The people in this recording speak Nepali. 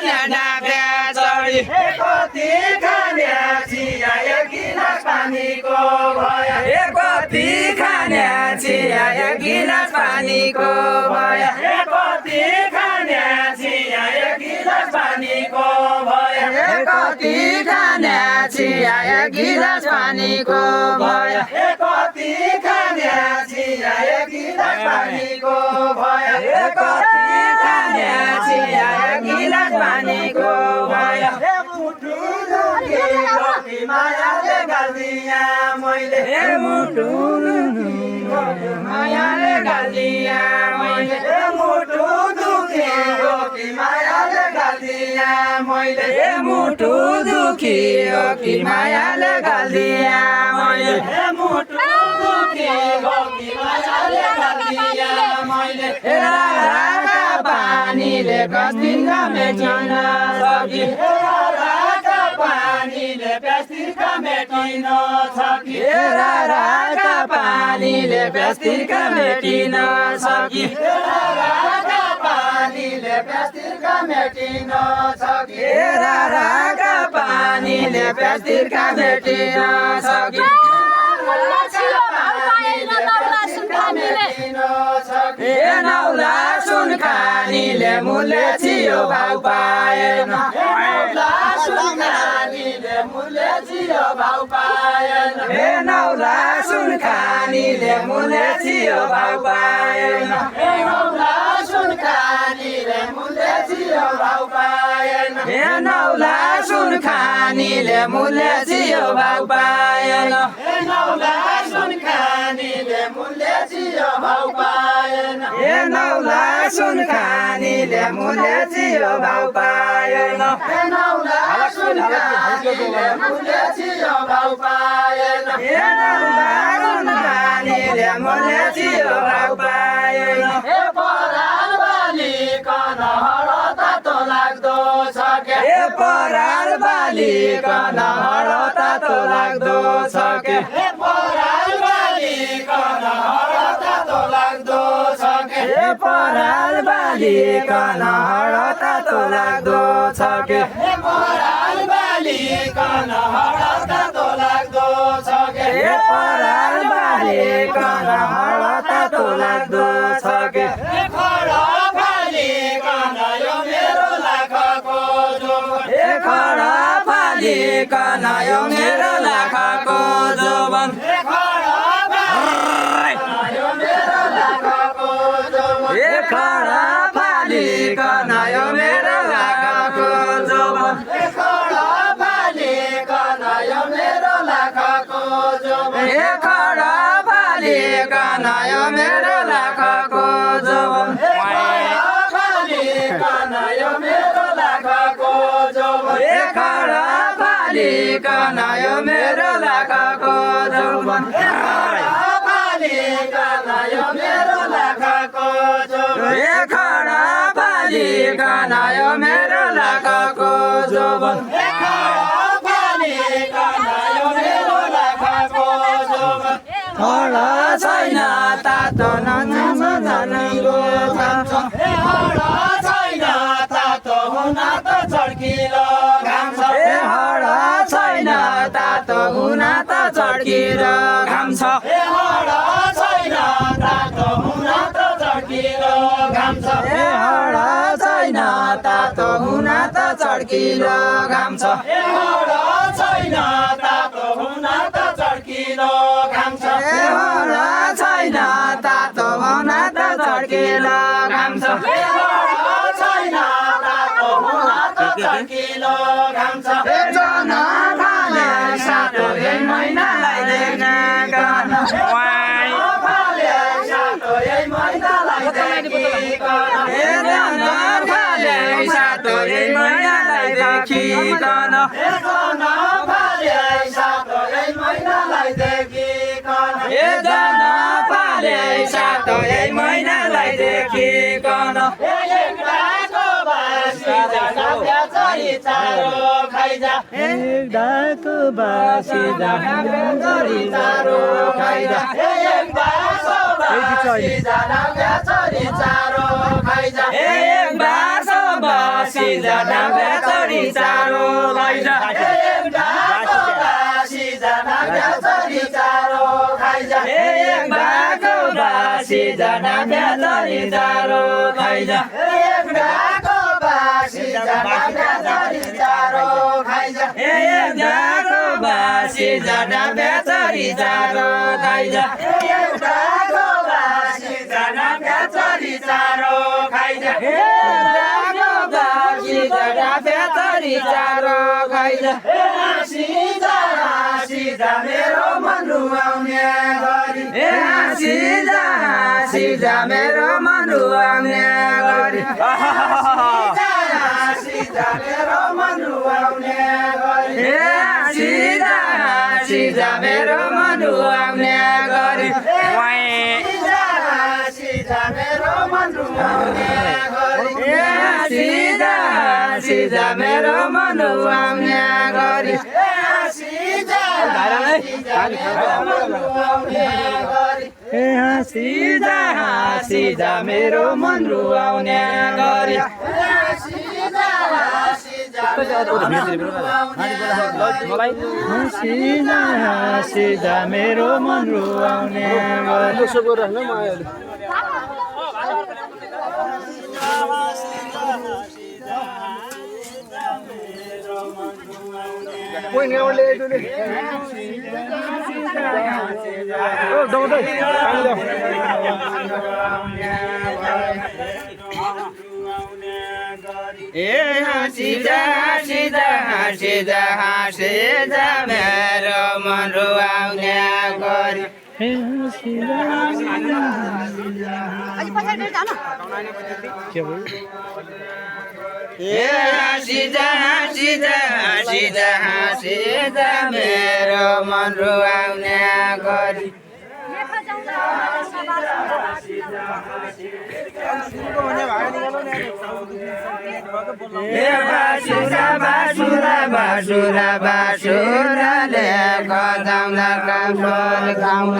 खाने डाक्या चढी कति खाने चिया एक गिलास पानीको भयो कति खाने चिया एक गिलास पानीको भयो कति खाने चिया एक गिलास पानीको भयो कति खाने चिया एक गिलास पानीको भयो कति खाने चिया एक गिलास पानीको भयो कति खाने चिया एक गिलास पानीको भयो मुटु दुखी मायाले गाल्दिया मैले मुटु मायाले गाल्दिया मैले मुटु दुखी मायाले गाल्दिया मैले मुटु दुखी हो कि मायाले गाल्दिया मैले मुटु दुखी मायाले गाल्दिया मैले राका पानीले कस्दिन मेटिन सकि राका पानीले प्यास्तिरका मेटिन सकि राका पानीले प्यास्तिरका मेटिन सकि राका पानीले प्यास्तिरका मेटिन सकि राका पानीले प्यास्तिरका मेटिन सकि नौला सुन खानीले मूल्य थियो भाउ पाएन सुनखानीले मूल्य थियो भाउ पाएन नौला सुन खानीले मूल्य थियो भाउ पाएन सुनखानीले मूल्य थियो भाउ पाएन नौला सुन खानीले मूल्य थियो भाउ पाएन सुनखानीले मूल्य थियो भाउ पाएन नौला सुन खानीले मूल्य थियो भाउ पाएन सुनखानीले मूल्य थियो भाउ पाएन नौला सुन खानीले मूल्य थियो भाउ पाएन पराल बालिकन हर तातो लाग्दो छ के पराल बालिकन हर तातो लाग्दो छ के पराल बालिकन हर तातो लाग्दो छ के पराल बालिकन हर तातो लाग्दो छ के पराल बालिकन हर तातो लाग्दो छ के पराल बालिकन हर तातो लाग्दो छ के खडा बालिकन यो मेरो लाखको जोबन खडा बालिकन यो मेरो लाखको जोबन खडा बालिकन यो मेरो लाखको जोबन खडा बालिकन यो मेरो लाखको जोबन खडा बालिकन यो मेरो लाखको जोबन खडा बालिकन यो मेरो लाखको जोबन बालिकन यो मेरो लाखको जोबन खडा बालिकन यो मेरो लाखको जोबन बालिकन यो मेरो लाखको जोबन खडा बालिकन यो मेरो लाखको जोबन बालिकन यो मेरो लाखको जोबन हडा छैन तातो नजानेको खान्छ हडा छैन तातो हुन त चड्किलो घाम छ हडा छैन तातो हुन त चड्किलो घाम छ हडा छैन तातो हुन त चड्किलो घाम छ हडा छैन तातो हुन त चड्किलो घाम छ हडा छैन तातो हुन त चड्किलो घाम छ हडा छैन तातो हुन त चड्किलो घाम छ हडा छैन तातो हुन त चड्किलो घाम छ जन भाले सातो यही महिनालाई देखिकन भाले सातो यही महिनालाई देखिकन जन भाले सातो यही महिनालाई देखिकन जन भाले सातो यही महिनालाई देखिकन जन भाले सातो यही महिनालाई देखिकन एकदाको बासी जारी चारो खाइजा एक बार बासी जाना बेचरी चारो लैजा एक ढाको बासी जाना बेचरी चारो खाइजा एक भाको बासी जाना बेचरी चारो खाइजा एक ढाको बासी जाना बेचरी चारो खाइजा एक भाको बासी जाना बेचरी चारो खाइजा एक ढाको बासी जाना बेचरी चारो खाइजा एक भाको बासी जाना बेचरी चारो खाइजा सिजा मेरो मन रुवाउने गरी सिजा मेरो मन रुवाउने गरी सिजा मेरो मन रुवाउने गरी सिजा मेरो मन रुवाउने गरी सिजा मेरो मन रुवाउने गरी सिजा मेरो मन रुवाउने गरी सिजा मेरो मन रुवाउने गरी सिजा मेरो मन रुवाउने गरी सिजा मेरो मन रुवाउने गरी सिजा मेरो मन रुवाउने गरी बासुराले कदमला काम गाउँ